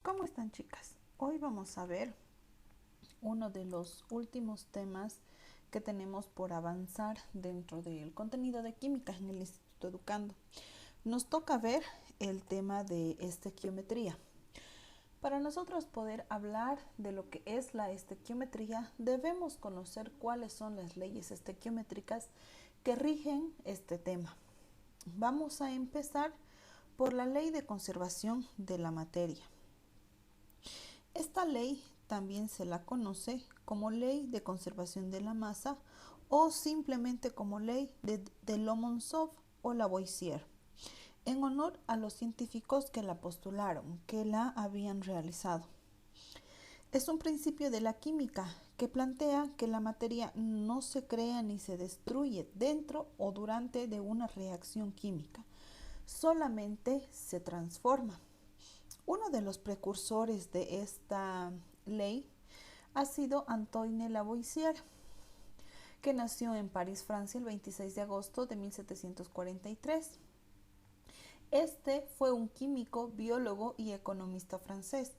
¿Cómo están, chicas? Hoy vamos a ver uno de los últimos temas que tenemos por avanzar dentro del contenido de química en el Instituto Educando. Nos toca ver el tema de estequiometría. Para nosotros poder hablar de lo que es la estequiometría, debemos conocer cuáles son las leyes estequiométricas que rigen este tema. Vamos a empezar por la ley de conservación de la materia. Esta ley también se la conoce como ley de conservación de la masa o simplemente como ley de Lomonosov o Lavoisier, en honor a los científicos que la postularon, que la habían realizado. Es un principio de la química que plantea que la materia no se crea ni se destruye dentro o durante de una reacción química, solamente se transforma. Uno de los precursores de esta ley ha sido Antoine Lavoisier, que nació en París, Francia, el 26 de agosto de 1743. Este fue un químico, biólogo y economista francés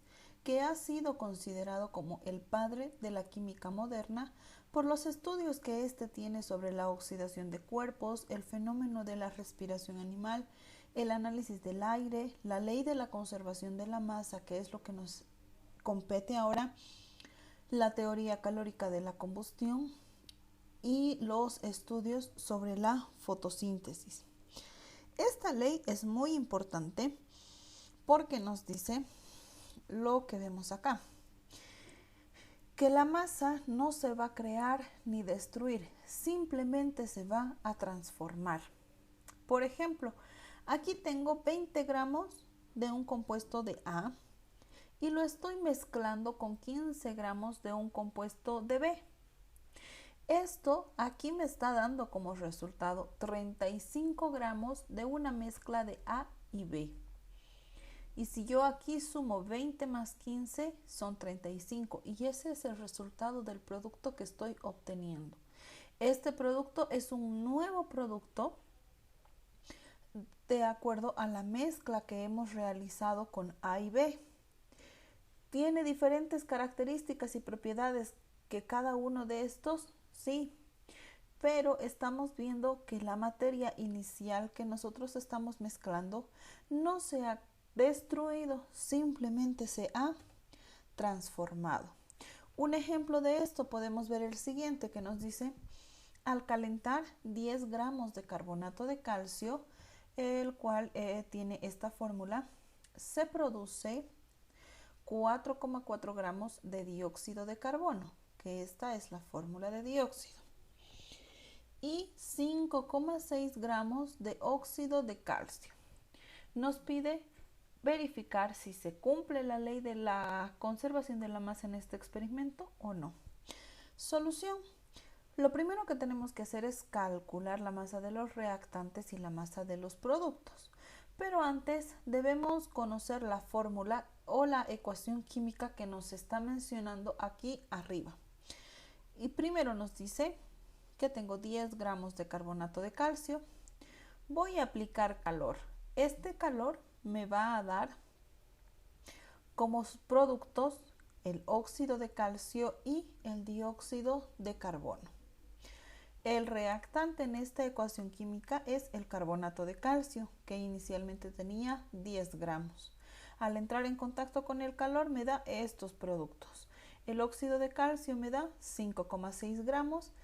que ha sido considerado como el padre de la química moderna por los estudios que éste tiene sobre la oxidación de cuerpos, el fenómeno de la respiración animal, el análisis del aire, la ley de la conservación de la masa, que es lo que nos compete ahora, la teoría calórica de la combustión y los estudios sobre la fotosíntesis. Esta ley es muy importante porque nos dice lo que vemos acá, que la masa no se va a crear ni destruir, simplemente se va a transformar. Por ejemplo, aquí tengo 20 gramos de un compuesto de A y lo estoy mezclando con 15 gramos de un compuesto de B. Esto aquí me está dando como resultado 35 gramos de una mezcla de A y B. Y si yo aquí sumo 20 más 15 son 35 y ese es el resultado del producto que estoy obteniendo. Este producto es un nuevo producto de acuerdo a la mezcla que hemos realizado con A y B. ¿Tiene diferentes características y propiedades que cada uno de estos? Sí, pero estamos viendo que la materia inicial que nosotros estamos mezclando no se ha destruido, simplemente se ha transformado. Un ejemplo de esto podemos ver el siguiente que nos dice: al calentar 10 gramos de carbonato de calcio, el cual tiene esta fórmula, se produce 4,4 gramos de dióxido de carbono, que esta es la fórmula de dióxido, y 5,6 gramos de óxido de calcio. Nos pide verificar si se cumple la ley de la conservación de la masa en este experimento o no. Solución. Lo primero que tenemos que hacer es calcular la masa de los reactantes y la masa de los productos. Pero antes debemos conocer la fórmula o la ecuación química que nos está mencionando aquí arriba. Y primero nos dice que tengo 10 gramos de carbonato de calcio. Voy a aplicar calor. Este calor me va a dar como productos el óxido de calcio y el dióxido de carbono. El reactante en esta ecuación química es el carbonato de calcio, que inicialmente tenía 10 gramos. Al entrar en contacto con el calor me da estos productos. El óxido de calcio me da 5,6 gramos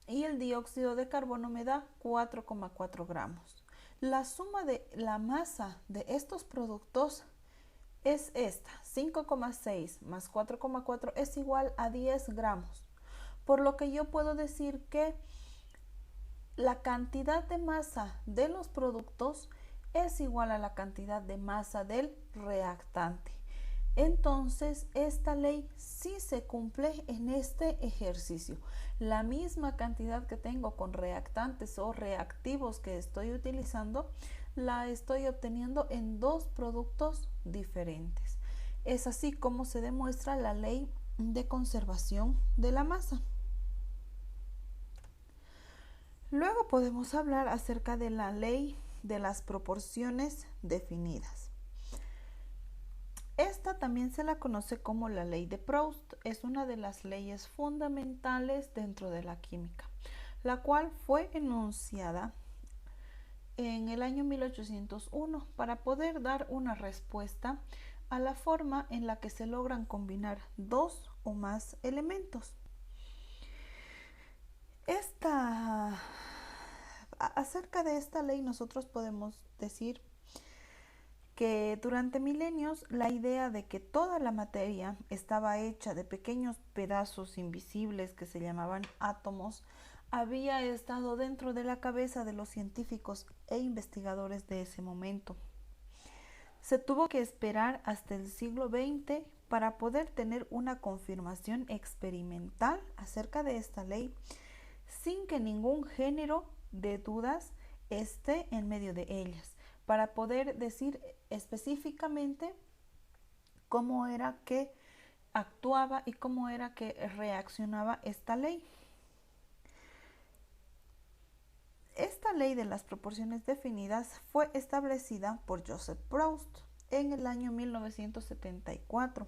y el dióxido de carbono me da 4,4 gramos. La suma de la masa de estos productos es esta: 5,6 más 4,4 es igual a 10 gramos. Por lo que yo puedo decir que la cantidad de masa de los productos es igual a la cantidad de masa del reactante. Entonces, esta ley sí se cumple en este ejercicio. La misma cantidad que tengo con reactantes o reactivos que estoy utilizando, la estoy obteniendo en dos productos diferentes. Es así como se demuestra la ley de conservación de la masa. Luego podemos hablar acerca de la ley de las proporciones definidas. Esta también se la conoce como la ley de Proust. Es una de las leyes fundamentales dentro de la química, la cual fue enunciada en el año 1801 para poder dar una respuesta a la forma en la que se logran combinar dos o más elementos. Acerca de esta ley nosotros podemos decir que durante milenios la idea de que toda la materia estaba hecha de pequeños pedazos invisibles que se llamaban átomos había estado dentro de la cabeza de los científicos e investigadores de ese momento. Se tuvo que esperar hasta el siglo XX para poder tener una confirmación experimental acerca de esta ley, sin que ningún género de dudas esté en medio de ellas, para poder decir específicamente cómo era que actuaba y cómo era que reaccionaba esta ley. Esta ley de las proporciones definidas fue establecida por Joseph Proust en el año 1974,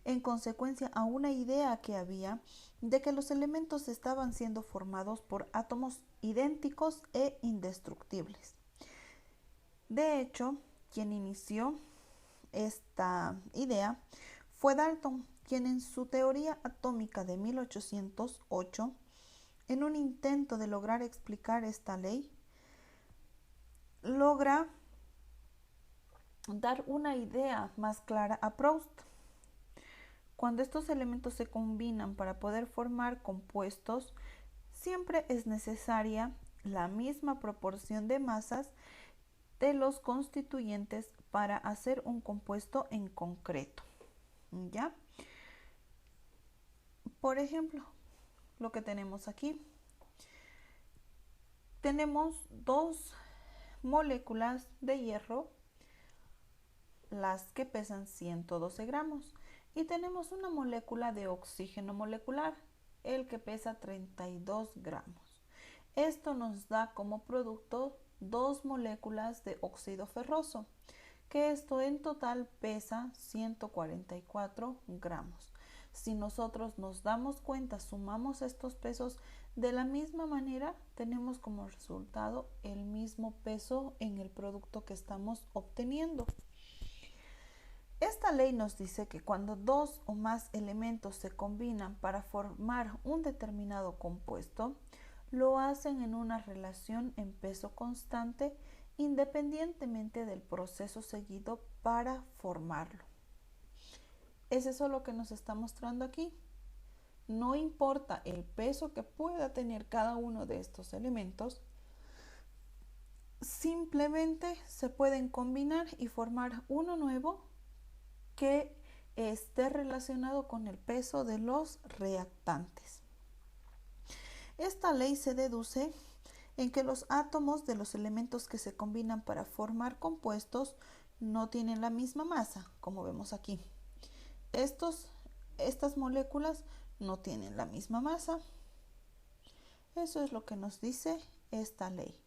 en consecuencia a una idea que había de que los elementos estaban siendo formados por átomos idénticos e indestructibles. De hecho, quien inició esta idea fue Dalton, quien en su teoría atómica de 1808, en un intento de lograr explicar esta ley, logra dar una idea más clara a Proust. Cuando estos elementos se combinan para poder formar compuestos, siempre es necesaria la misma proporción de masas de los constituyentes para hacer un compuesto en concreto. ¿Ya? Por ejemplo, lo que tenemos aquí. Tenemos dos moléculas de hierro, las que pesan 112 gramos, y tenemos una molécula de oxígeno molecular, el que pesa 32 gramos. Esto nos da como producto dos moléculas de óxido ferroso, que esto en total pesa 144 gramos. Si nosotros nos damos cuenta, sumamos estos pesos, de la misma manera tenemos como resultado el mismo peso en el producto que estamos obteniendo. Esta ley nos dice que cuando dos o más elementos se combinan para formar un determinado compuesto, lo hacen en una relación en peso constante independientemente del proceso seguido para formarlo. ¿Es eso lo que nos está mostrando aquí? No importa el peso que pueda tener cada uno de estos elementos, simplemente se pueden combinar y formar uno nuevo que esté relacionado con el peso de los reactantes. Esta ley se deduce en que los átomos de los elementos que se combinan para formar compuestos no tienen la misma masa, como vemos aquí. Estas moléculas no tienen la misma masa. Eso es lo que nos dice esta ley.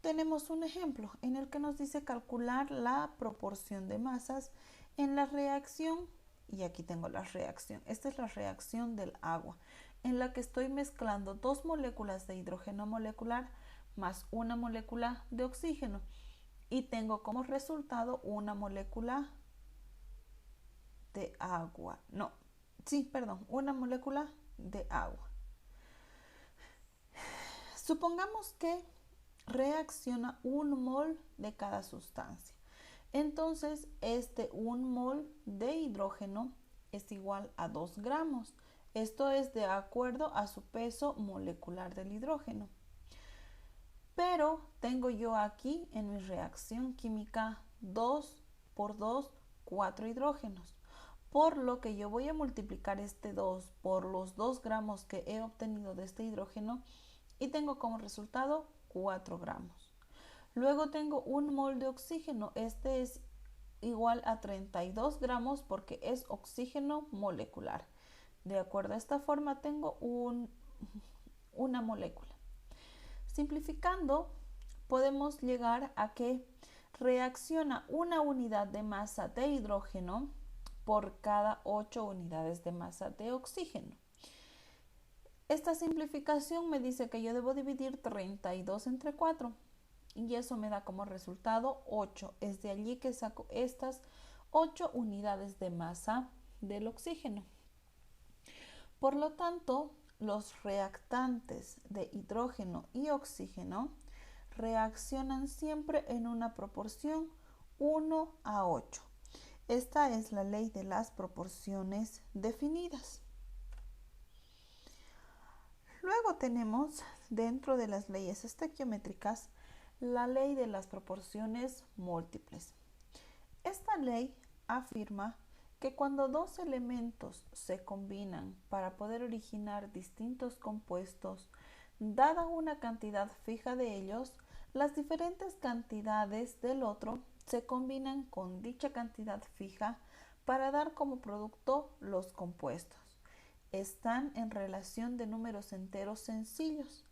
Tenemos un ejemplo en el que nos dice calcular la proporción de masas en la reacción, y aquí tengo la reacción. Esta es la reacción del agua, en la que estoy mezclando dos moléculas de hidrógeno molecular más una molécula de oxígeno, y tengo como resultado una molécula de agua. Una molécula de agua. Supongamos que reacciona un mol de cada sustancia. Entonces, este 1 mol de hidrógeno es igual a 2 gramos. Esto es de acuerdo a su peso molecular del hidrógeno. Pero tengo yo aquí en mi reacción química 2 por 2, 4 hidrógenos. Por lo que yo voy a multiplicar este 2 por los 2 gramos que he obtenido de este hidrógeno y tengo como resultado 4 gramos. Luego tengo 1 mol de oxígeno. Este es igual a 32 gramos porque es oxígeno molecular. De acuerdo a esta forma tengo una molécula. Simplificando, podemos llegar a que reacciona una unidad de masa de hidrógeno por cada 8 unidades de masa de oxígeno. Esta simplificación me dice que yo debo dividir 32 entre 4 y eso me da como resultado 8. Es de allí que saco estas 8 unidades de masa del oxígeno. Por lo tanto, los reactantes de hidrógeno y oxígeno reaccionan siempre en una proporción 1 a 8. Esta es la ley de las proporciones definidas. Luego tenemos dentro de las leyes estequiométricas la ley de las proporciones múltiples. Esta ley afirma que cuando dos elementos se combinan para poder originar distintos compuestos, dada una cantidad fija de ellos, las diferentes cantidades del otro se combinan con dicha cantidad fija para dar como producto los compuestos. Están en relación de números enteros sencillos.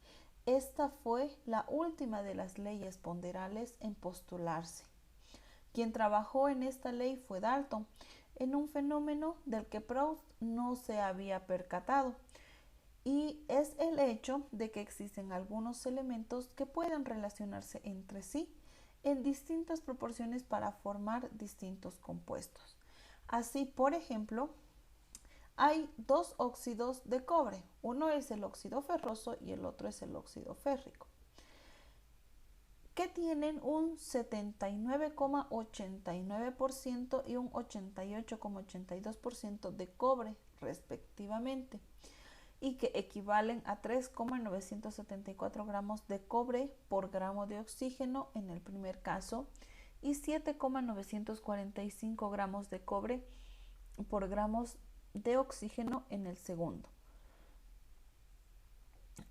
Esta fue la última de las leyes ponderales en postularse. Quien trabajó en esta ley fue Dalton, en un fenómeno del que Proust no se había percatado, y es el hecho de que existen algunos elementos que pueden relacionarse entre sí en distintas proporciones para formar distintos compuestos. Así, por ejemplo, hay dos óxidos de cobre. Uno es el óxido ferroso y el otro es el óxido férrico, que tienen un 79,89% y un 88,82% de cobre respectivamente, y que equivalen a 3,974 gramos de cobre por gramo de oxígeno en el primer caso y 7,945 gramos de cobre por gramos de oxígeno en el segundo.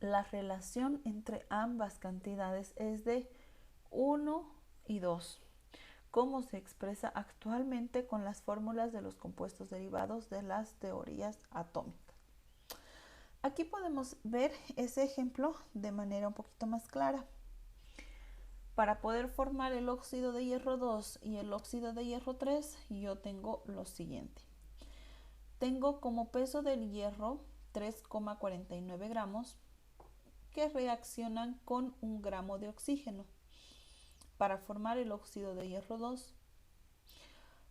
La relación entre ambas cantidades es de 1 y 2, como se expresa actualmente con las fórmulas de los compuestos derivados de las teorías atómicas. Aquí podemos ver ese ejemplo de manera un poquito más clara. Para poder formar el óxido de hierro 2 y el óxido de hierro 3, yo tengo lo siguiente. Tengo como peso del hierro 3,49 gramos que reaccionan con 1 gramo de oxígeno para formar el óxido de hierro 2.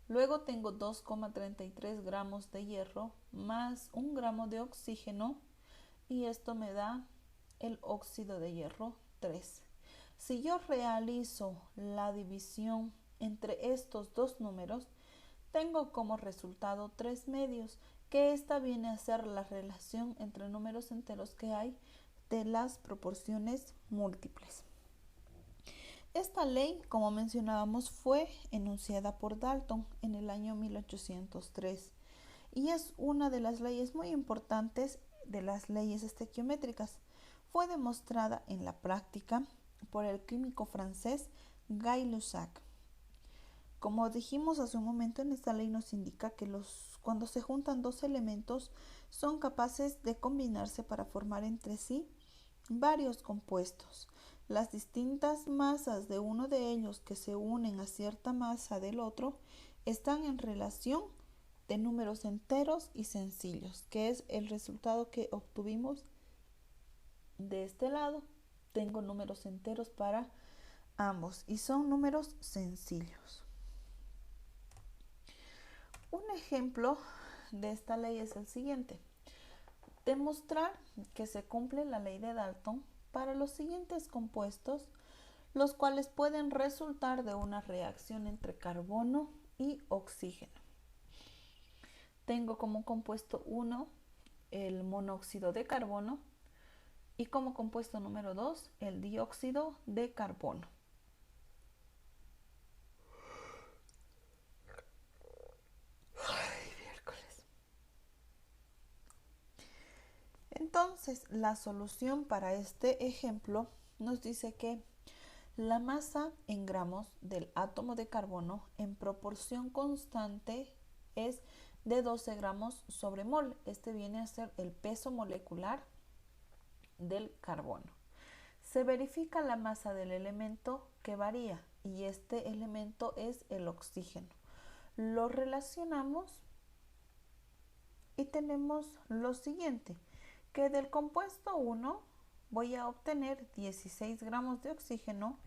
Luego tengo 2,33 gramos de hierro más 1 gramo de oxígeno y esto me da el óxido de hierro 3. Si yo realizo la división entre estos dos números, tengo como resultado 3 medios, que esta viene a ser la relación entre números enteros que hay de las proporciones múltiples. Esta ley, como mencionábamos, fue enunciada por Dalton en el año 1803 y es una de las leyes muy importantes de las leyes estequiométricas. Fue demostrada en la práctica por el químico francés Gay-Lussac. Como dijimos hace un momento, en esta ley nos indica que cuando se juntan dos elementos son capaces de combinarse para formar entre sí varios compuestos. Las distintas masas de uno de ellos que se unen a cierta masa del otro están en relación de números enteros y sencillos, que es el resultado que obtuvimos de este lado. Tengo números enteros para ambos y son números sencillos. Un ejemplo de esta ley es el siguiente. Demostrar que se cumple la ley de Dalton para los siguientes compuestos, los cuales pueden resultar de una reacción entre carbono y oxígeno. Tengo como compuesto 1 el monóxido de carbono y como compuesto número 2 el dióxido de carbono. Entonces, la solución para este ejemplo nos dice que la masa en gramos del átomo de carbono en proporción constante es de 12 gramos sobre mol. Este viene a ser el peso molecular del carbono. Se verifica la masa del elemento que varía y este elemento es el oxígeno. Lo relacionamos Y tenemos lo siguiente, que del compuesto 1 voy a obtener 16 gramos de oxígeno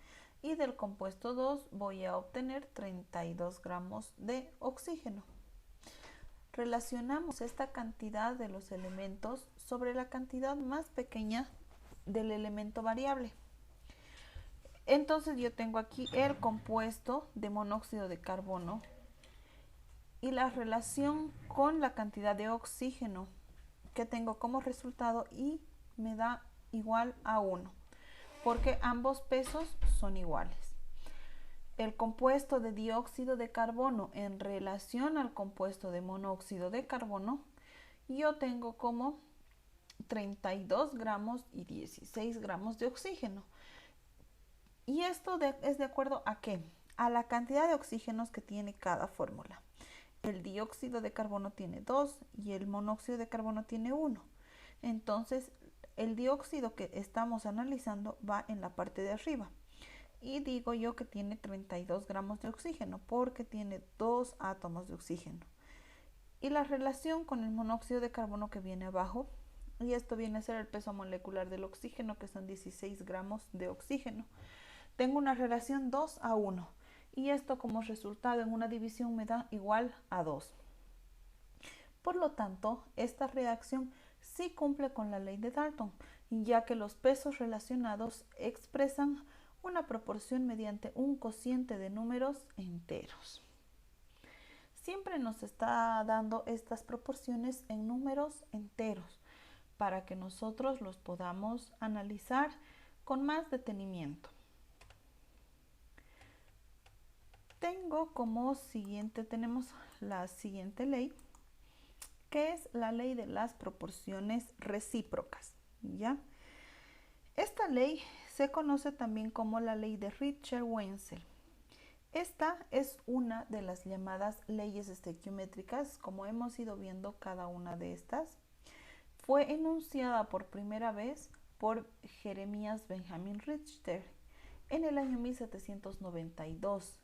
y del compuesto 2 voy a obtener 32 gramos de oxígeno. Relacionamos esta cantidad de los elementos sobre la cantidad más pequeña del elemento variable. Entonces yo tengo aquí el compuesto de monóxido de carbono y la relación con la cantidad de oxígeno que tengo como resultado y me da igual a 1, porque ambos pesos son iguales. El compuesto de dióxido de carbono en relación al compuesto de monóxido de carbono, yo tengo como 32 gramos y 16 gramos de oxígeno. ¿Y esto es de acuerdo a qué? A la cantidad de oxígenos que tiene cada fórmula. El dióxido de carbono tiene 2 y el monóxido de carbono tiene 1. Entonces, el dióxido que estamos analizando va en la parte de arriba. Y digo yo que tiene 32 gramos de oxígeno porque tiene 2 átomos de oxígeno. Y la relación con el monóxido de carbono que viene abajo, y esto viene a ser el peso molecular del oxígeno, que son 16 gramos de oxígeno. Tengo una relación 2 a 1 y esto como resultado en una división me da igual a 2. Por lo tanto, esta reacción sí cumple con la ley de Dalton, ya que los pesos relacionados expresan una proporción mediante un cociente de números enteros. Siempre nos está dando estas proporciones en números enteros para que nosotros los podamos analizar con más detenimiento. Tenemos la siguiente ley, que es la ley de las proporciones recíprocas, ¿ya? Esta ley se conoce también como la ley de Richter-Wenzel. Esta es una de las llamadas leyes estequiométricas, como hemos ido viendo cada una de estas. Fue enunciada por primera vez por Jeremías Benjamin Richter en el año 1792.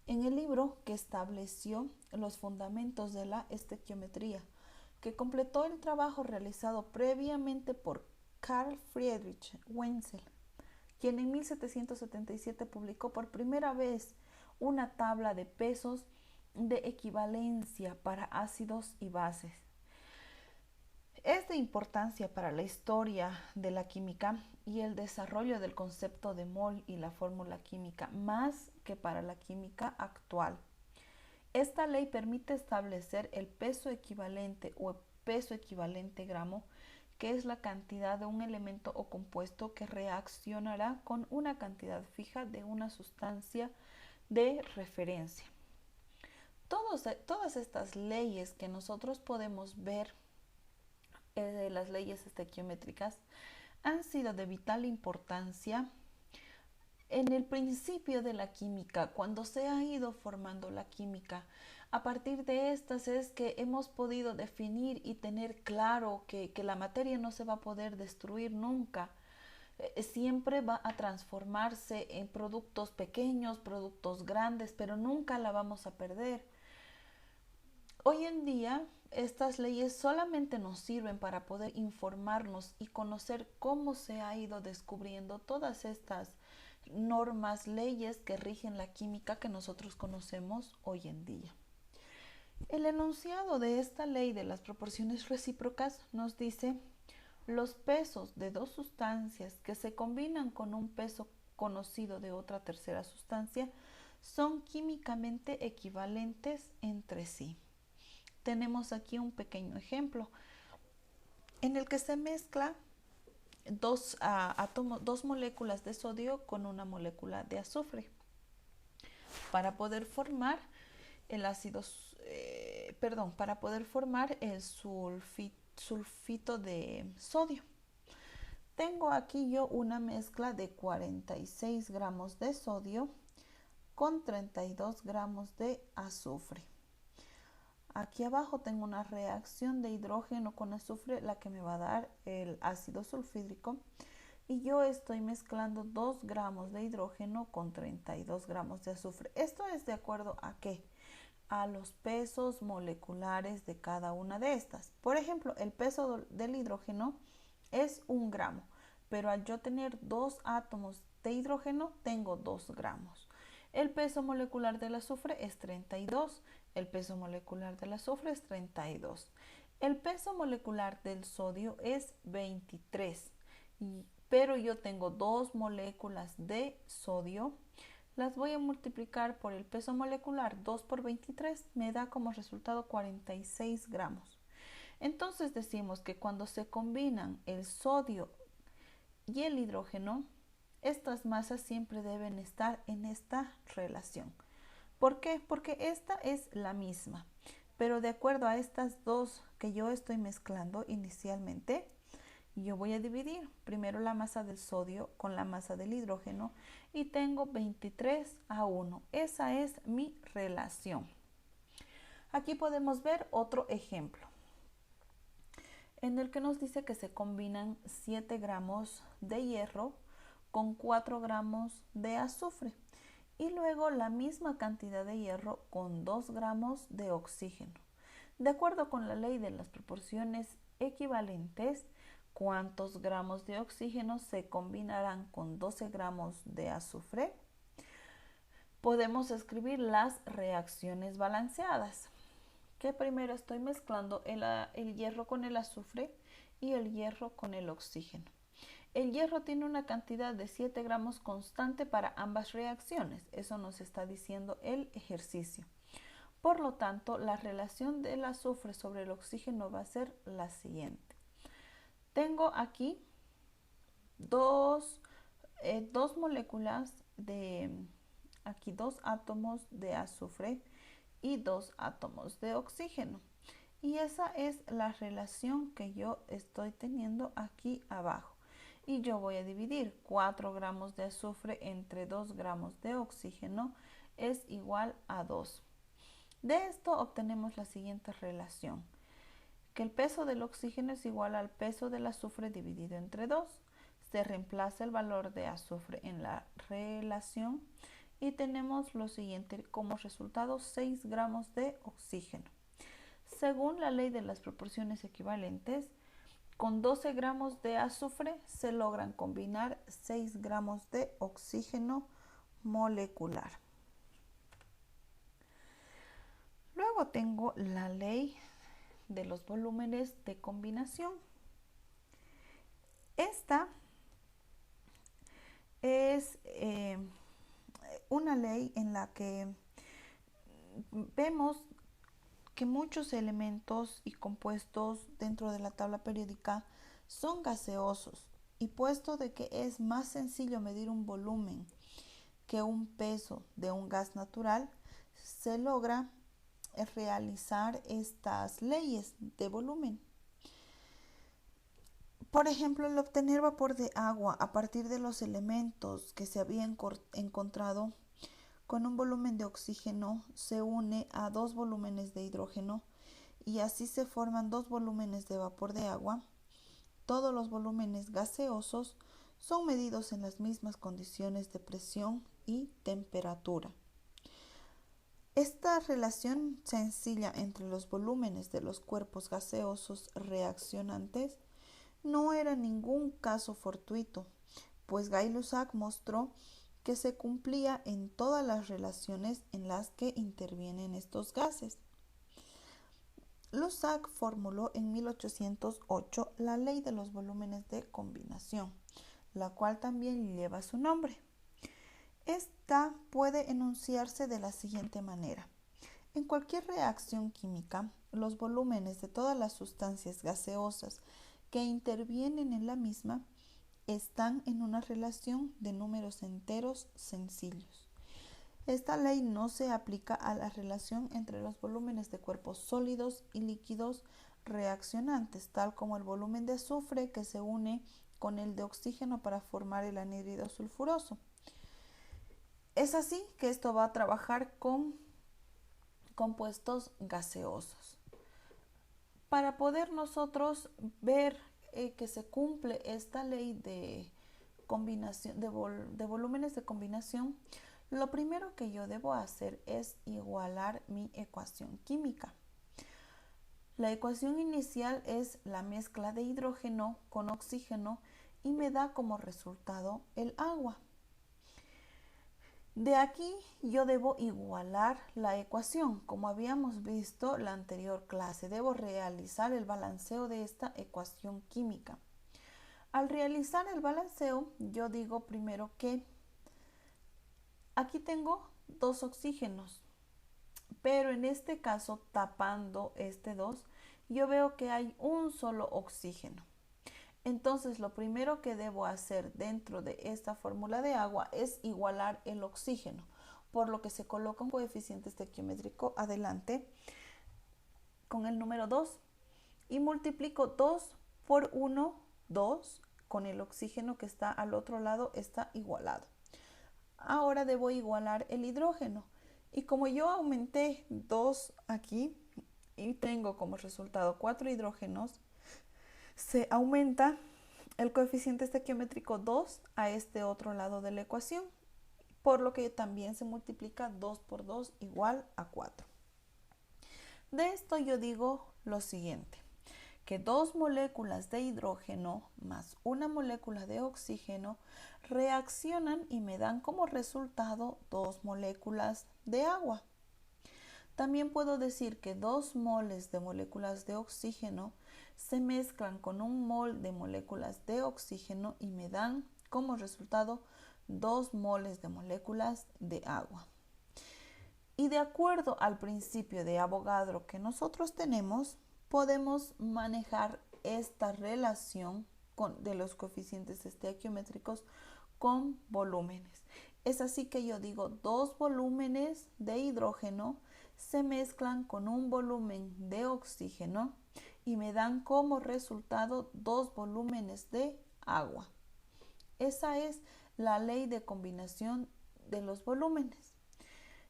En el libro que estableció los fundamentos de la estequiometría, que completó el trabajo realizado previamente por Carl Friedrich Wenzel, quien en 1777 publicó por primera vez una tabla de pesos de equivalencia para ácidos y bases. Es de importancia para la historia de la química y el desarrollo del concepto de mol y la fórmula química, más que para la química actual. Esta ley permite establecer el peso equivalente o peso equivalente gramo, que es la cantidad de un elemento o compuesto que reaccionará con una cantidad fija de una sustancia de referencia. Todas estas leyes que nosotros podemos ver, las leyes estequiométricas, han sido de vital importancia en el principio de la química, cuando se ha ido formando la química. A partir de estas es que hemos podido definir y tener claro que la materia no se va a poder destruir nunca. Siempre va a transformarse en productos pequeños, productos grandes, pero nunca la vamos a perder. Hoy en día, estas leyes solamente nos sirven para poder informarnos y conocer cómo se ha ido descubriendo todas estas normas, leyes que rigen la química que nosotros conocemos hoy en día. El enunciado de esta ley de las proporciones recíprocas nos dice: los pesos de dos sustancias que se combinan con un peso conocido de otra tercera sustancia son químicamente equivalentes entre sí. Tenemos aquí un pequeño ejemplo en el que se mezcla dos moléculas de sodio con una molécula de azufre para poder formar el sulfito de sodio. Tengo aquí yo una mezcla de 46 gramos de sodio con 32 gramos de azufre. Aquí abajo tengo una reacción de hidrógeno con azufre, la que me va a dar el ácido sulfídrico. Y yo estoy mezclando 2 gramos de hidrógeno con 32 gramos de azufre. ¿Esto es de acuerdo a qué? a los pesos moleculares de cada una de estas. Por ejemplo, el peso del hidrógeno es 1 gramo, pero al yo tener 2 átomos de hidrógeno tengo 2 gramos. El peso molecular del azufre es 32. El peso molecular del azufre es 32. El peso molecular del sodio es 23. Pero yo tengo 2 moléculas de sodio. Las voy a multiplicar por el peso molecular. 2 por 23 me da como resultado 46 gramos. Entonces decimos que cuando se combinan el sodio y el hidrógeno, estas masas siempre deben estar en esta relación. ¿Por qué? Porque esta es la misma, pero de acuerdo a estas dos que yo estoy mezclando inicialmente, yo voy a dividir primero la masa del sodio con la masa del hidrógeno y tengo 23:1. Esa es mi relación. Aquí podemos ver otro ejemplo en el que nos dice que se combinan 7 gramos de hierro con 4 gramos de azufre y luego la misma cantidad de hierro con 2 gramos de oxígeno. De acuerdo con la ley de las proporciones equivalentes, ¿cuántos gramos de oxígeno se combinarán con 12 gramos de azufre? Podemos escribir las reacciones balanceadas, que primero estoy mezclando el hierro con el azufre y el hierro con el oxígeno. El hierro tiene una cantidad de 7 gramos constante para ambas reacciones. Eso nos está diciendo el ejercicio. Por lo tanto, la relación del azufre sobre el oxígeno va a ser la siguiente. Tengo aquí dos moléculas aquí 2 átomos de azufre y 2 átomos de oxígeno. Y esa es la relación que yo estoy teniendo aquí abajo. Y yo voy a dividir 4 gramos de azufre entre 2 gramos de oxígeno es igual a 2. De esto obtenemos la siguiente relación, que el peso del oxígeno es igual al peso del azufre dividido entre 2. Se reemplaza el valor de azufre en la relación y tenemos lo siguiente como resultado: 6 gramos de oxígeno. Según la ley de las proporciones equivalentes, con 12 gramos de azufre se logran combinar 6 gramos de oxígeno molecular. Luego tengo la ley de los volúmenes de combinación. Esta es una ley en la que vemos que muchos elementos y compuestos dentro de la tabla periódica son gaseosos, y puesto de que es más sencillo medir un volumen que un peso de un gas natural, se logra realizar estas leyes de volumen. Por ejemplo, el obtener vapor de agua a partir de los elementos que se habían encontrado con un volumen de oxígeno se une a 2 volúmenes de hidrógeno y así se forman 2 volúmenes de vapor de agua. Todos los volúmenes gaseosos son medidos en las mismas condiciones de presión y temperatura. Esta relación sencilla entre los volúmenes de los cuerpos gaseosos reaccionantes no era ningún caso fortuito, pues Gay-Lussac mostró que se cumplía en todas las relaciones en las que intervienen estos gases. Lussac formuló en 1808 la ley de los volúmenes de combinación, la cual también lleva su nombre. Esta puede enunciarse de la siguiente manera. En cualquier reacción química, los volúmenes de todas las sustancias gaseosas que intervienen en la misma están en una relación de números enteros sencillos. Esta ley no se aplica a la relación entre los volúmenes de cuerpos sólidos y líquidos reaccionantes, tal como el volumen de azufre que se une con el de oxígeno para formar el anhídrido sulfuroso. Es así que esto va a trabajar con compuestos gaseosos. Para poder nosotros ver que se cumple esta ley de combinación de volúmenes de combinación, Lo primero que yo debo hacer es igualar mi ecuación química. La ecuación inicial es la mezcla de hidrógeno con oxígeno y me da como resultado el agua. De aquí yo debo igualar la ecuación. Como habíamos visto en la anterior clase, debo realizar el balanceo de esta ecuación química. Al realizar el balanceo, yo digo primero que aquí tengo 2 oxígenos, pero en este caso, tapando este 2, yo veo que hay un solo oxígeno. Entonces, lo primero que debo hacer dentro de esta fórmula de agua es igualar el oxígeno, por lo que se coloca un coeficiente estequiométrico adelante con el número 2 y multiplico 2 por 1, 2, con el oxígeno que está al otro lado está igualado. Ahora debo igualar el hidrógeno. Y como yo aumenté 2 aquí y tengo como resultado 4 hidrógenos, se aumenta el coeficiente estequiométrico 2 a este otro lado de la ecuación, por lo que también se multiplica 2 por 2 igual a 4. De esto yo digo lo siguiente, que 2 moléculas de hidrógeno más una molécula de oxígeno reaccionan y me dan como resultado 2 moléculas de agua. También puedo decir que 2 moles de moléculas de oxígeno se mezclan con 1 mol de moléculas de oxígeno y me dan como resultado 2 moles de moléculas de agua. Y de acuerdo al principio de Avogadro que nosotros tenemos, podemos manejar esta relación de los coeficientes estequiométricos con volúmenes. Es así que yo digo 2 volúmenes de hidrógeno se mezclan con 1 volumen de oxígeno y me dan como resultado 2 volúmenes de agua. Esa es la ley de combinación de los volúmenes.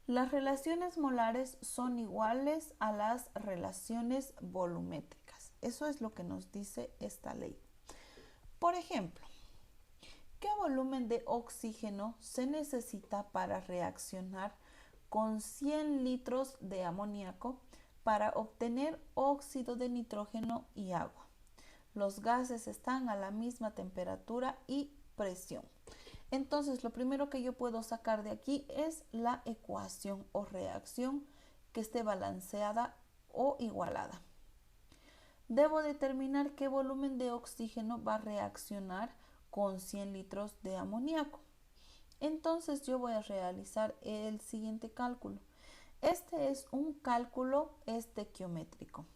Las relaciones molares son iguales a las relaciones volumétricas. Eso es lo que nos dice esta ley. Por ejemplo, ¿qué volumen de oxígeno se necesita para reaccionar con 100 litros de amoníaco para obtener óxido de nitrógeno y agua? Los gases están a la misma temperatura y presión. Entonces, lo primero que yo puedo sacar de aquí es la ecuación o reacción que esté balanceada o igualada. Debo determinar qué volumen de oxígeno va a reaccionar con 100 litros de amoníaco. Entonces, yo voy a realizar el siguiente cálculo. Este es un cálculo estequiométrico,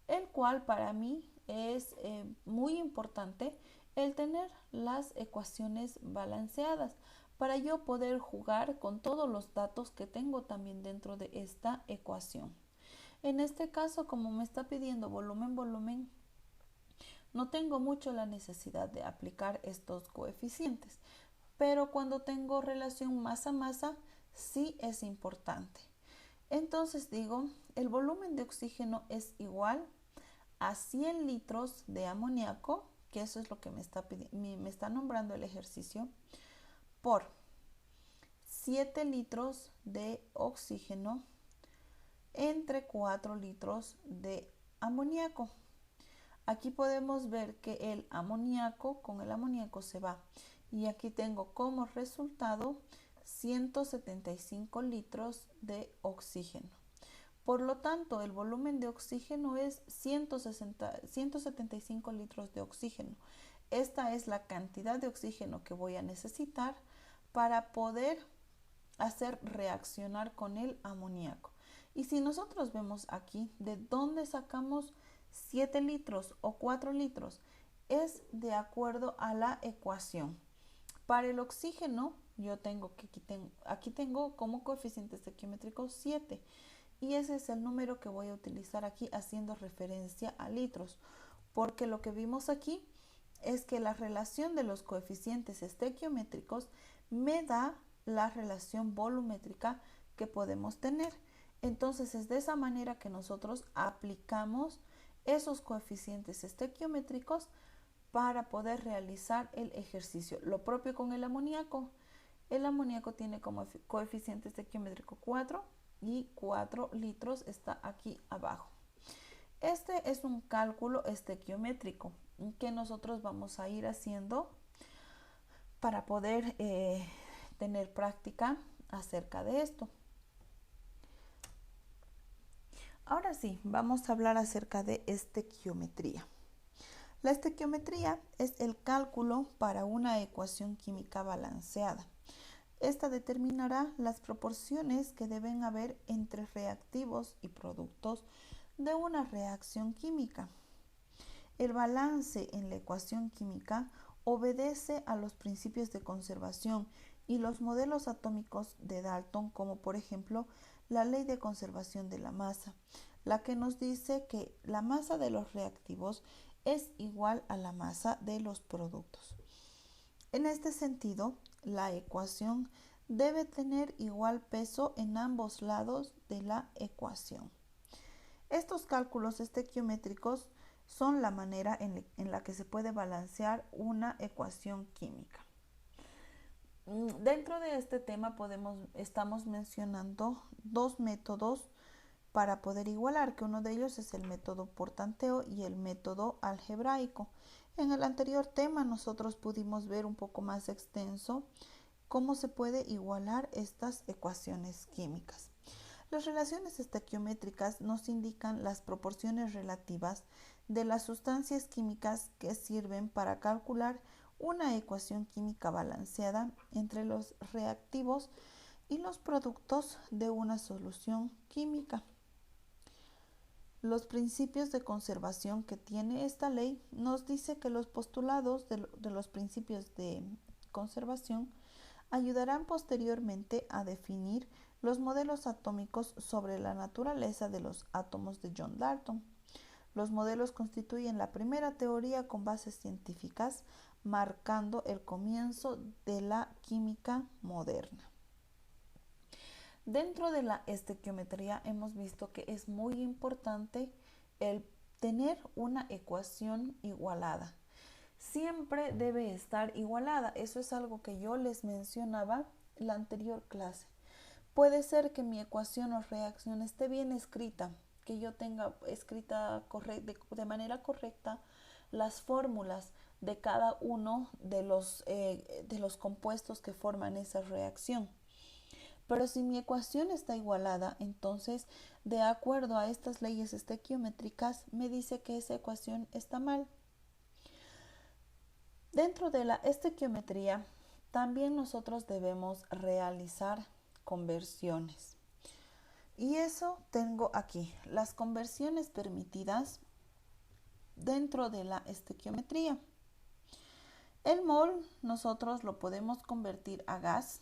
el cual para mí es muy importante el tener las ecuaciones balanceadas para yo poder jugar con todos los datos que tengo también dentro de esta ecuación. En este caso, como me está pidiendo volumen, no tengo mucho la necesidad de aplicar estos coeficientes, pero cuando tengo relación masa-masa, sí es importante. Entonces digo, el volumen de oxígeno es igual a 100 litros de amoníaco, que eso es lo que me está nombrando el ejercicio, por 7 litros de oxígeno entre 4 litros de amoníaco. Aquí podemos ver que el amoníaco con el amoníaco se va y aquí tengo como resultado 175 litros de oxígeno. Por lo tanto, el volumen de oxígeno es 175 litros de oxígeno. Esta es la cantidad de oxígeno que voy a necesitar para poder hacer reaccionar con el amoníaco. Y si nosotros vemos aquí de dónde sacamos 7 litros o 4 litros, es de acuerdo a la ecuación. Para el oxígeno, yo tengo que aquí tengo como coeficiente estequiométrico 7. Y ese es el número que voy a utilizar aquí haciendo referencia a litros, porque lo que vimos aquí es que la relación de los coeficientes estequiométricos me da la relación volumétrica que podemos tener. Entonces es de esa manera que nosotros aplicamos esos coeficientes estequiométricos para poder realizar el ejercicio. Lo propio con el amoníaco. El amoníaco tiene como coeficiente estequiométrico 4 y 4 litros está aquí abajo. Este es un cálculo estequiométrico que nosotros vamos a ir haciendo para poder tener práctica acerca de esto. Ahora sí, vamos a hablar acerca de estequiometría. La estequiometría es el cálculo para una ecuación química balanceada. Esta determinará las proporciones que deben haber entre reactivos y productos de una reacción química. El balance en la ecuación química obedece a los principios de conservación y los modelos atómicos de Dalton, como por ejemplo la ley de conservación de la masa, la que nos dice que la masa de los reactivos es igual a la masa de los productos. En este sentido, la ecuación debe tener igual peso en ambos lados de la ecuación. Estos cálculos estequiométricos son la manera en la que se puede balancear una ecuación química. Dentro de este tema estamos mencionando dos métodos para poder igualar, que uno de ellos es el método por tanteo y el método algebraico. En el anterior tema nosotros pudimos ver un poco más extenso cómo se puede igualar estas ecuaciones químicas. Las relaciones estequiométricas nos indican las proporciones relativas de las sustancias químicas que sirven para calcular una ecuación química balanceada entre los reactivos y los productos de una solución química. Los principios de conservación que tiene esta ley nos dice que los postulados de los principios de conservación ayudarán posteriormente a definir los modelos atómicos sobre la naturaleza de los átomos de John Dalton. Los modelos constituyen la primera teoría con bases científicas, marcando el comienzo de la química moderna. Dentro de la estequiometría hemos visto que es muy importante el tener una ecuación igualada. Siempre debe estar igualada. Eso es algo que yo les mencionaba en la anterior clase. Puede ser que mi ecuación o reacción esté bien escrita, que yo tenga escrita de manera correcta las fórmulas de cada uno de los compuestos que forman esa reacción. Pero si mi ecuación está igualada, entonces, de acuerdo a estas leyes estequiométricas, me dice que esa ecuación está mal. Dentro de la estequiometría, también nosotros debemos realizar conversiones. Y eso tengo aquí, las conversiones permitidas dentro de la estequiometría. El mol nosotros lo podemos convertir a gas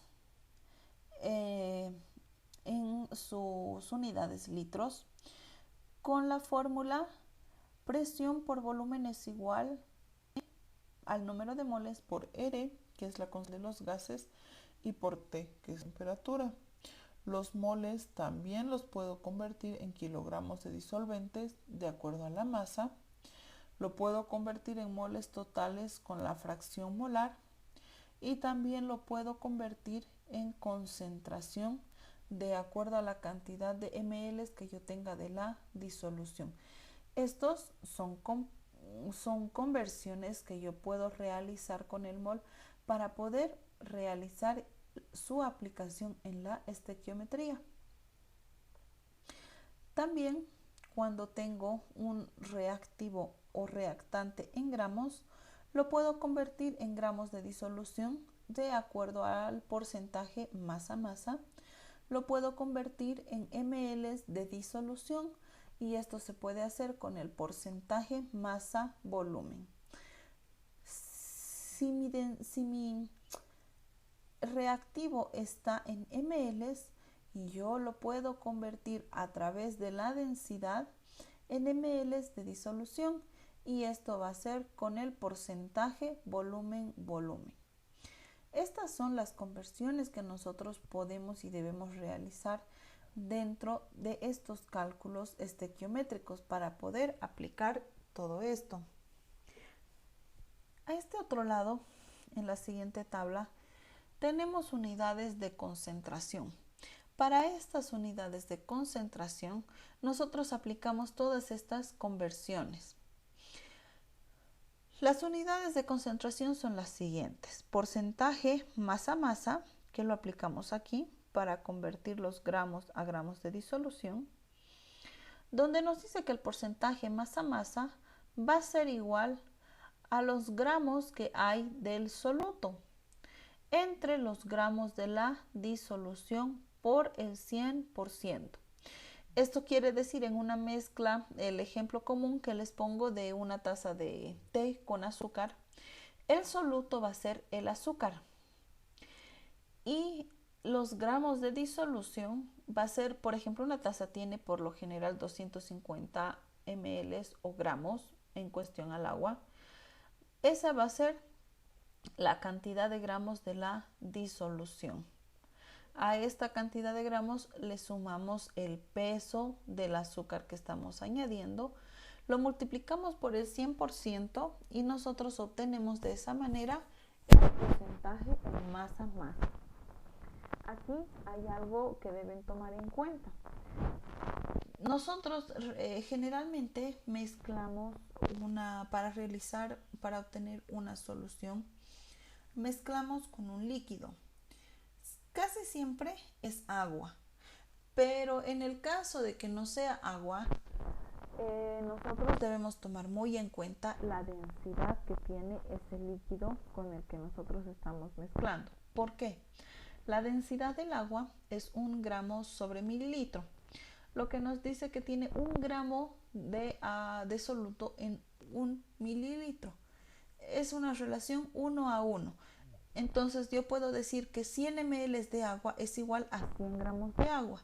en sus unidades litros con la fórmula presión por volumen es igual al número de moles por R, que es la constante de los gases, y por T, que es temperatura. Los moles también los puedo convertir en kilogramos de disolventes de acuerdo a la masa. Lo puedo convertir en moles totales con la fracción molar y también lo puedo convertir en concentración de acuerdo a la cantidad de ml que yo tenga de la disolución. Estos son conversiones que yo puedo realizar con el mol para poder realizar su aplicación en la estequiometría. También cuando tengo un reactivo o reactante en gramos, lo puedo convertir en gramos de disolución de acuerdo al porcentaje masa-masa. Lo puedo convertir en ml de disolución y esto se puede hacer con el porcentaje masa-volumen. Si mi reactivo está en ml y yo lo puedo convertir a través de la densidad en ml de disolución y esto va a ser con el porcentaje volumen-volumen. Estas son las conversiones que nosotros podemos y debemos realizar dentro de estos cálculos estequiométricos para poder aplicar todo esto. A este otro lado, en la siguiente tabla, tenemos unidades de concentración. Para estas unidades de concentración, nosotros aplicamos todas estas conversiones. Las unidades de concentración son las siguientes. Porcentaje masa-masa, que lo aplicamos aquí para convertir los gramos a gramos de disolución, donde nos dice que el porcentaje masa-masa va a ser igual a los gramos que hay del soluto entre los gramos de la disolución por el 100%. Esto quiere decir en una mezcla, el ejemplo común que les pongo de una taza de té con azúcar, el soluto va a ser el azúcar y los gramos de disolución va a ser, por ejemplo, una taza tiene por lo general 250 ml o gramos en cuestión al agua. Esa va a ser la cantidad de gramos de la disolución. A esta cantidad de gramos le sumamos el peso del azúcar que estamos añadiendo, lo multiplicamos por el 100% y nosotros obtenemos de esa manera el porcentaje en masa-masa. Aquí hay algo que deben tomar en cuenta. Nosotros generalmente mezclamos para obtener una solución, mezclamos con un líquido. Casi siempre es agua, pero en el caso de que no sea agua, nosotros debemos tomar muy en cuenta la densidad que tiene ese líquido con el que nosotros estamos mezclando. ¿Por qué? La densidad del agua es 1 gramo sobre mililitro, lo que nos dice que tiene 1 gramo de soluto en 1 mililitro. Es una relación 1 a 1. Entonces yo puedo decir que 100 ml de agua es igual a 100 gramos de agua.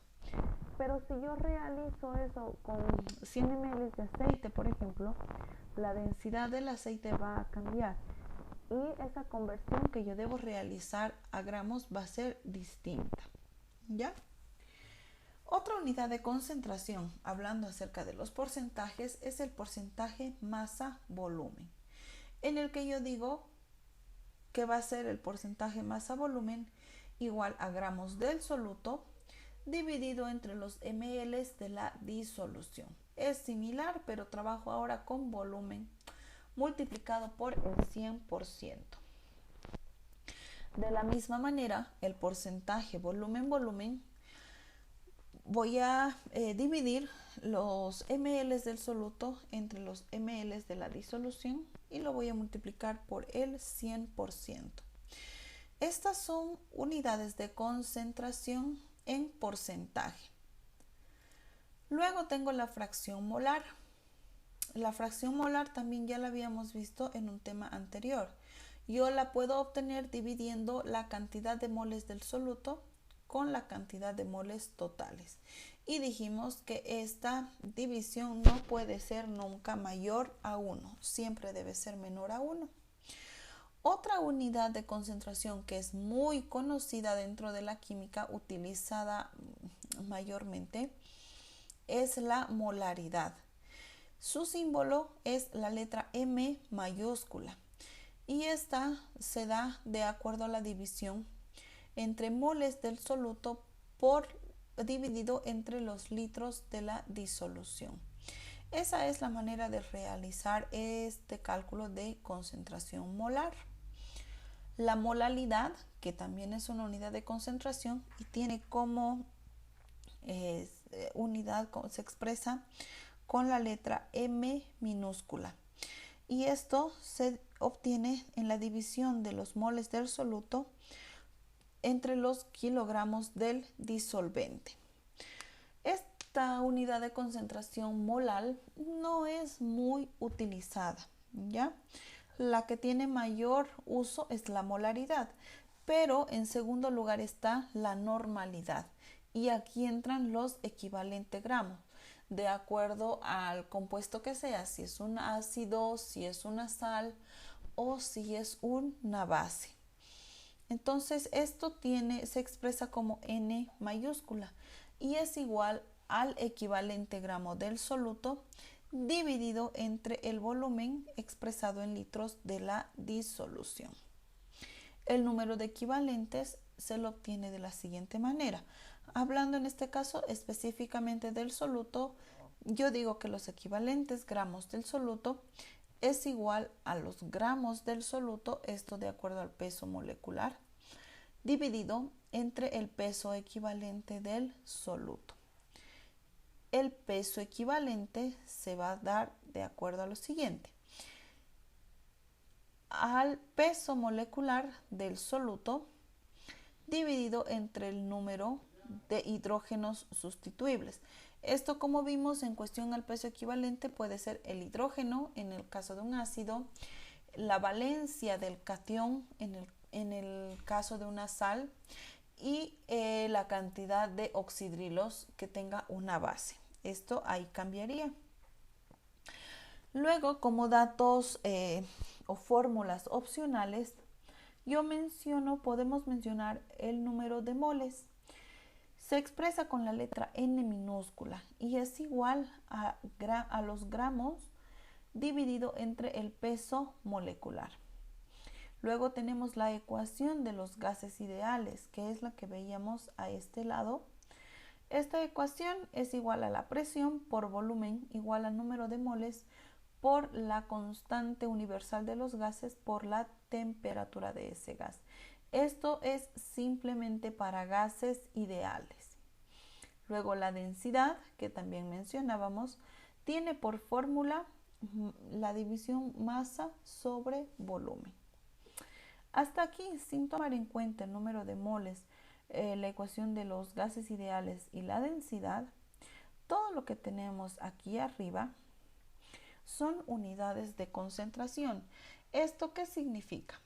Pero si yo realizo eso con 100 ml de aceite, por ejemplo, la densidad del aceite va a cambiar y esa conversión que yo debo realizar a gramos va a ser distinta. ¿Ya? Otra unidad de concentración, hablando acerca de los porcentajes, es el porcentaje masa-volumen, en el que yo digo que va a ser el porcentaje masa-volumen igual a gramos del soluto dividido entre los ml de la disolución. Es similar, pero trabajo ahora con volumen multiplicado por el 100%. De la misma manera, el porcentaje volumen-volumen voy a dividir los ml del soluto entre los ml de la disolución y lo voy a multiplicar por el 100%. Estas son unidades de concentración en porcentaje. Luego tengo la fracción molar. La fracción molar también ya la habíamos visto en un tema anterior. Yo la puedo obtener dividiendo la cantidad de moles del soluto con la cantidad de moles totales. Y dijimos que esta división no puede ser nunca mayor a 1, siempre debe ser menor a 1. Otra unidad de concentración que es muy conocida dentro de la química, utilizada mayormente, es la molaridad. Su símbolo es la letra M mayúscula y esta se da de acuerdo a la división entre moles del soluto dividido entre los litros de la disolución. Esa es la manera de realizar este cálculo de concentración molar. La molaridad, que también es una unidad de concentración y tiene como unidad, se expresa con la letra M minúscula. Y esto se obtiene en la división de los moles del soluto entre los kilogramos del disolvente. Esta unidad de concentración molar no es muy utilizada, ¿ya? La que tiene mayor uso es la molaridad, pero en segundo lugar está la normalidad y aquí entran los equivalentes gramos de acuerdo al compuesto que sea, si es un ácido, si es una sal o si es una base. Entonces esto se expresa como N mayúscula y es igual al equivalente gramo del soluto dividido entre el volumen expresado en litros de la disolución. El número de equivalentes se lo obtiene de la siguiente manera. Hablando en este caso específicamente del soluto, yo digo que los equivalentes gramos del soluto es igual a los gramos del soluto, esto de acuerdo al peso molecular, dividido entre el peso equivalente del soluto. El peso equivalente se va a dar de acuerdo a lo siguiente: al peso molecular del soluto dividido entre el número de hidrógenos sustituibles. Esto, como vimos, en cuestión al peso equivalente puede ser el hidrógeno en el caso de un ácido, la valencia del catión en el caso de una sal y la cantidad de oxidrilos que tenga una base. Esto ahí cambiaría. Luego, como datos o fórmulas opcionales, podemos mencionar el número de moles. Se expresa con la letra N minúscula y es igual a los gramos dividido entre el peso molecular. Luego tenemos la ecuación de los gases ideales, que es la que veíamos a este lado. Esta ecuación es igual a la presión por volumen igual al número de moles por la constante universal de los gases por la temperatura de ese gas. Esto es simplemente para gases ideales. Luego la densidad, que también mencionábamos, tiene por fórmula la división masa sobre volumen. Hasta aquí, sin tomar en cuenta el número de moles, la ecuación de los gases ideales y la densidad, todo lo que tenemos aquí arriba son unidades de concentración. ¿Esto qué significa?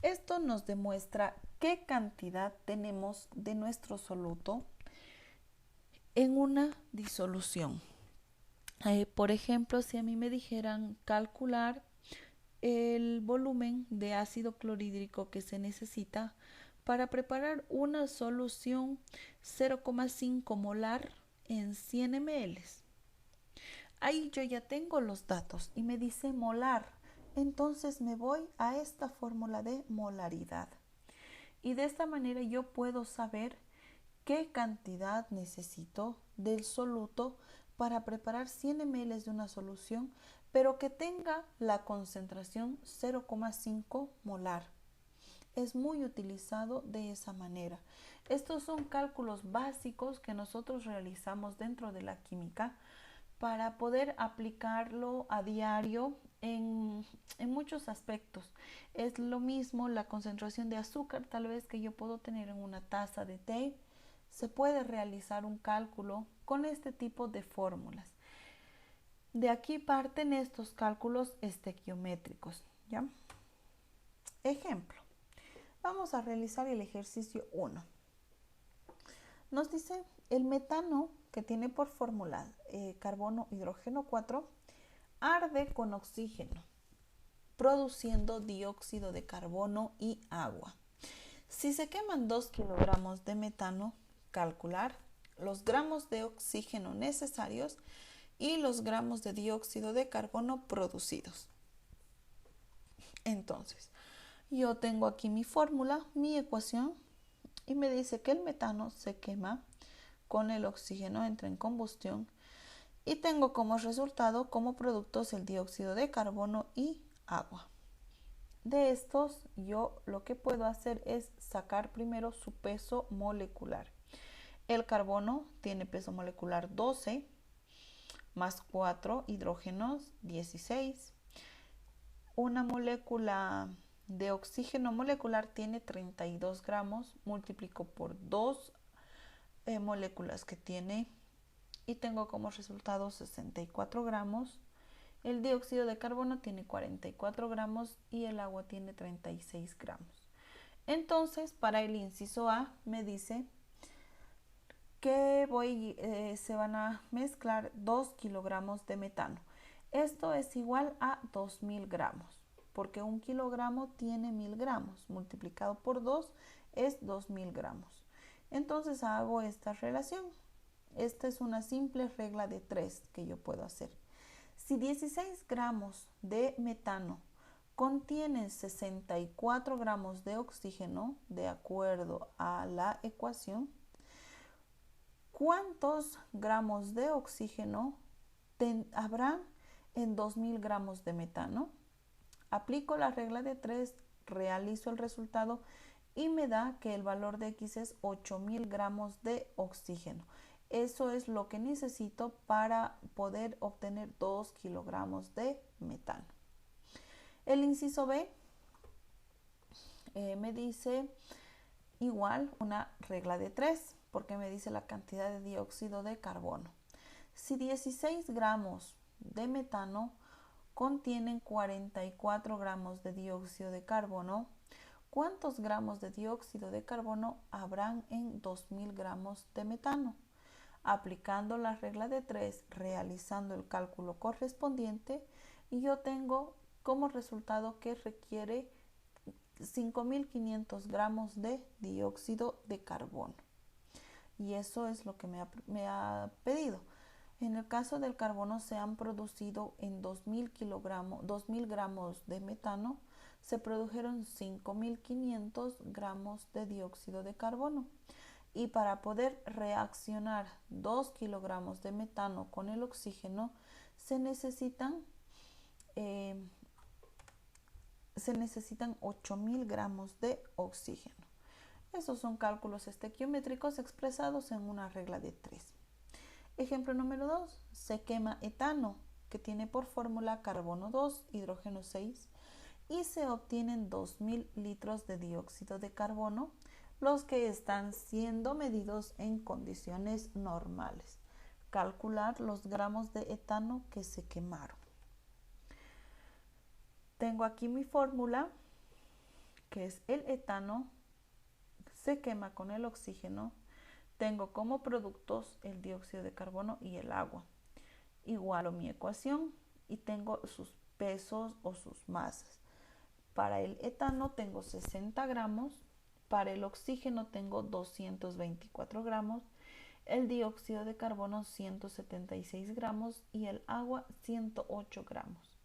Esto nos demuestra qué cantidad tenemos de nuestro soluto en una disolución. Por ejemplo, si a mí me dijeran calcular el volumen de ácido clorhídrico que se necesita para preparar una solución 0,5 molar en 100 ml. Ahí yo ya tengo los datos y me dice molar. Entonces me voy a esta fórmula de molaridad. Y de esta manera yo puedo saber qué cantidad necesito del soluto para preparar 100 ml de una solución, pero que tenga la concentración 0,5 molar. Es muy utilizado de esa manera. Estos son cálculos básicos que nosotros realizamos dentro de la química para poder aplicarlo a diario en muchos aspectos. Es lo mismo la concentración de azúcar tal vez que yo puedo tener en una taza de té. Se puede realizar un cálculo con este tipo de fórmulas. De aquí parten estos cálculos estequiométricos, ¿ya? Ejemplo. Vamos a realizar el ejercicio 1. Nos dice el metano, que tiene por fórmula carbono, hidrógeno 4, arde con oxígeno, produciendo dióxido de carbono y agua. Si se queman 2 kilogramos de metano, calcular los gramos de oxígeno necesarios y los gramos de dióxido de carbono producidos. Entonces, yo tengo aquí mi fórmula, mi ecuación, y me dice que el metano se quema con el oxígeno, entra en combustión, y tengo como resultado, como productos, el dióxido de carbono y agua. De estos, yo lo que puedo hacer es sacar primero su peso molecular. El carbono tiene peso molecular 12, más 4 hidrógenos, 16. Una molécula de oxígeno molecular tiene 32 gramos, multiplico por 2 moléculas que tiene y tengo como resultado 64 gramos. El dióxido de carbono tiene 44 gramos y el agua tiene 36 gramos. Entonces, para el inciso A me dice que se van a mezclar 2 kilogramos de metano. Esto es igual a 2000 gramos, porque 1 kilogramo tiene 1000 gramos, multiplicado por 2 es 2000 gramos. Entonces hago esta relación. Esta es una simple regla de 3 que yo puedo hacer. Si 16 gramos de metano contienen 64 gramos de oxígeno, de acuerdo a la ecuación, ¿cuántos gramos de oxígeno habrá en 2000 gramos de metano? Aplico la regla de 3, realizo el resultado y me da que el valor de X es 8000 gramos de oxígeno. Eso es lo que necesito para poder obtener 2 kilogramos de metano. El inciso B me dice igual una regla de 3, porque me dice la cantidad de dióxido de carbono. Si 16 gramos de metano contienen 44 gramos de dióxido de carbono, ¿cuántos gramos de dióxido de carbono habrán en 2000 gramos de metano? Aplicando la regla de 3, realizando el cálculo correspondiente, y yo tengo como resultado que requiere 5500 gramos de dióxido de carbono. Y eso es lo que me ha pedido. En el caso del carbono se han producido en 2000 gramos de metano, se produjeron 5500 gramos de dióxido de carbono. Y para poder reaccionar 2 kilogramos de metano con el oxígeno se necesitan 8000 gramos de oxígeno. Esos son cálculos estequiométricos expresados en una regla de 3. Ejemplo número 2. Se quema etano, que tiene por fórmula carbono 2, hidrógeno 6, y se obtienen 2000 litros de dióxido de carbono, los que están siendo medidos en condiciones normales. Calcular los gramos de etano que se quemaron. Tengo aquí mi fórmula, que es el etano, se quema con el oxígeno. Tengo como productos el dióxido de carbono y el agua. Igualo mi ecuación y tengo sus pesos o sus masas. Para el etano tengo 60 gramos, para el oxígeno tengo 224 gramos, el dióxido de carbono 176 gramos y el agua 108 gramos.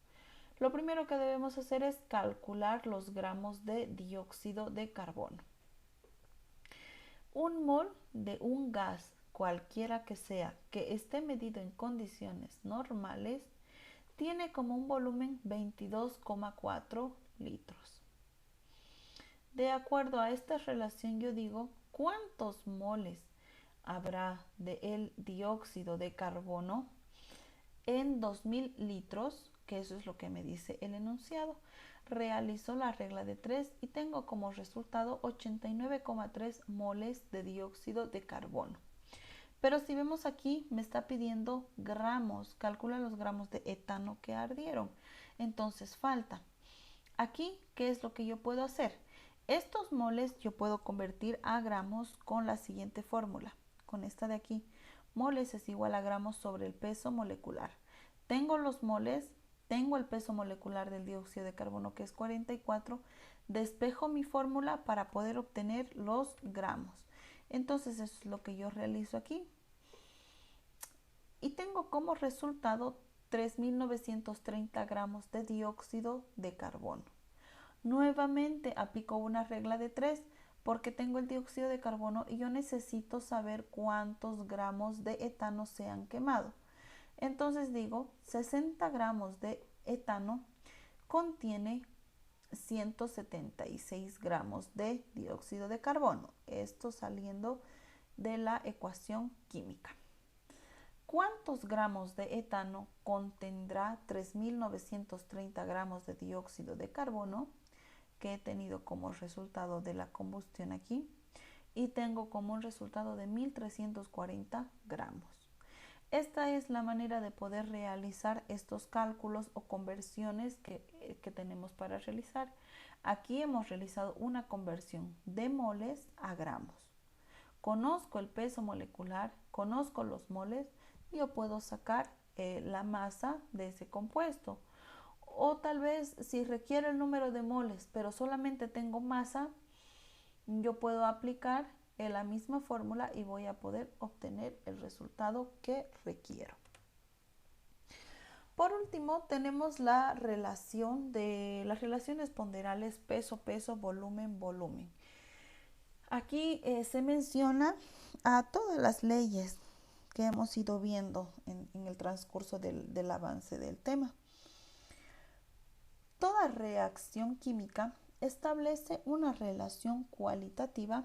Lo primero que debemos hacer es calcular los gramos de dióxido de carbono. Un mol de un gas, cualquiera que sea, que esté medido en condiciones normales, tiene como un volumen 22,4 litros. De acuerdo a esta relación yo digo, ¿cuántos moles habrá del dióxido de carbono en 2000 litros? Que eso es lo que me dice el enunciado. Realizo la regla de 3 y tengo como resultado 89,3 moles de dióxido de carbono. Pero si vemos aquí, me está pidiendo gramos. Calcula los gramos de etano que ardieron. Entonces falta. Aquí, ¿qué es lo que yo puedo hacer? Estos moles yo puedo convertir a gramos con la siguiente fórmula. Con esta de aquí. Moles es igual a gramos sobre el peso molecular. Tengo los moles. Tengo el peso molecular del dióxido de carbono, que es 44. Despejo mi fórmula para poder obtener los gramos. Entonces eso es lo que yo realizo aquí. Y tengo como resultado 3930 gramos de dióxido de carbono. Nuevamente aplico una regla de 3 porque tengo el dióxido de carbono y yo necesito saber cuántos gramos de etano se han quemado. Entonces digo, 60 gramos de etano contiene 176 gramos de dióxido de carbono. Esto saliendo de la ecuación química. ¿Cuántos gramos de etano contendrá 3930 gramos de dióxido de carbono que he tenido como resultado de la combustión aquí? Y tengo como un resultado de 1340 gramos. Esta es la manera de poder realizar estos cálculos o conversiones que tenemos para realizar. Aquí hemos realizado una conversión de moles a gramos. Conozco el peso molecular, conozco los moles, y yo puedo sacar la masa de ese compuesto. O tal vez si requiere el número de moles, pero solamente tengo masa, yo puedo aplicar la misma fórmula y voy a poder obtener el resultado que requiero. Por último, tenemos la relación de las relaciones ponderales peso-peso, volumen-volumen. Aquí se menciona a todas las leyes que hemos ido viendo en el transcurso del avance del tema. Toda reacción química establece una relación cualitativa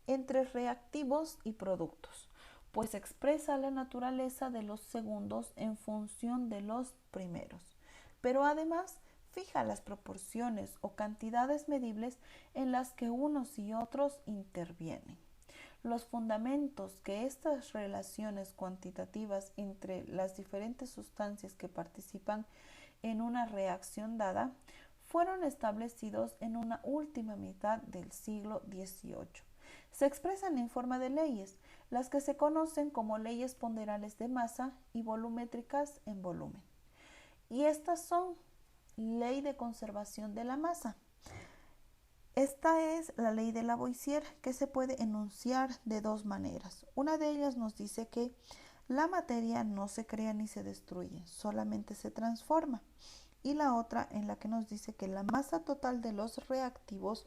entre reactivos y productos, pues expresa la naturaleza de los segundos en función de los primeros, pero además fija las proporciones o cantidades medibles en las que unos y otros intervienen. Los fundamentos que estas relaciones cuantitativas entre las diferentes sustancias que participan en una reacción dada fueron establecidos en una última mitad del siglo XVIII. Se expresan en forma de leyes, las que se conocen como leyes ponderales de masa y volumétricas en volumen. Y estas son ley de conservación de la masa. Esta es la ley de Lavoisier, que se puede enunciar de dos maneras. Una de ellas nos dice que la materia no se crea ni se destruye, solamente se transforma. Y la otra en la que nos dice que la masa total de los reactivos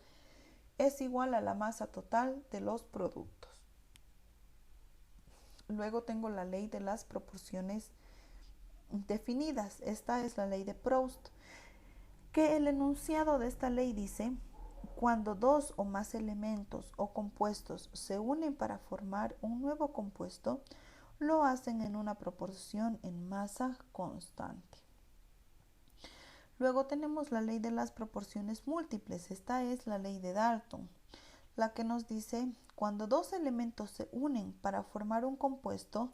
es igual a la masa total de los productos. Luego tengo la ley de las proporciones definidas. Esta es la ley de Proust, que el enunciado de esta ley dice: cuando dos o más elementos o compuestos se unen para formar un nuevo compuesto, lo hacen en una proporción en masa constante. Luego tenemos la ley de las proporciones múltiples. Esta es la ley de Dalton, la que nos dice: cuando dos elementos se unen para formar un compuesto,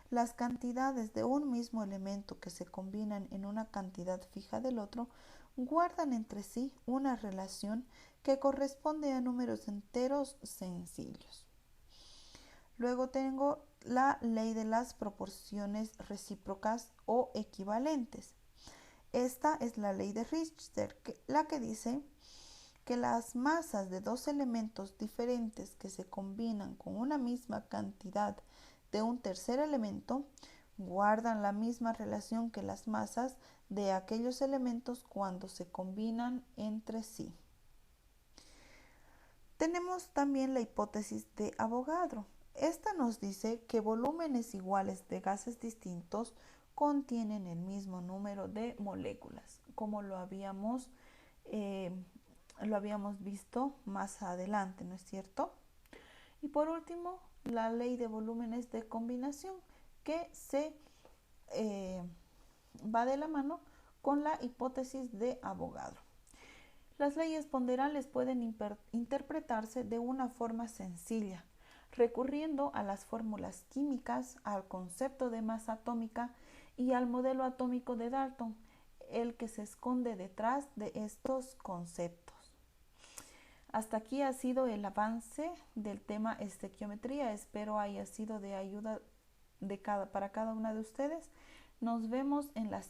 las cantidades de un mismo elemento que se combinan en una cantidad fija del otro guardan entre sí una relación que corresponde a números enteros sencillos. Luego tengo la ley de las proporciones recíprocas o equivalentes. Esta es la ley de Richter, la que dice que las masas de dos elementos diferentes que se combinan con una misma cantidad de un tercer elemento guardan la misma relación que las masas de aquellos elementos cuando se combinan entre sí. Tenemos también la hipótesis de Avogadro. Esta nos dice que volúmenes iguales de gases distintos contienen el mismo número de moléculas, como lo habíamos visto más adelante, ¿no es cierto? Y por último, la ley de volúmenes de combinación, que se va de la mano con la hipótesis de Avogadro. Las leyes ponderales pueden interpretarse de una forma sencilla, recurriendo a las fórmulas químicas, al concepto de masa atómica y al modelo atómico de Dalton, el que se esconde detrás de estos conceptos. Hasta aquí ha sido el avance del tema estequiometría. Espero haya sido de ayuda para cada una de ustedes. Nos vemos en la siguiente.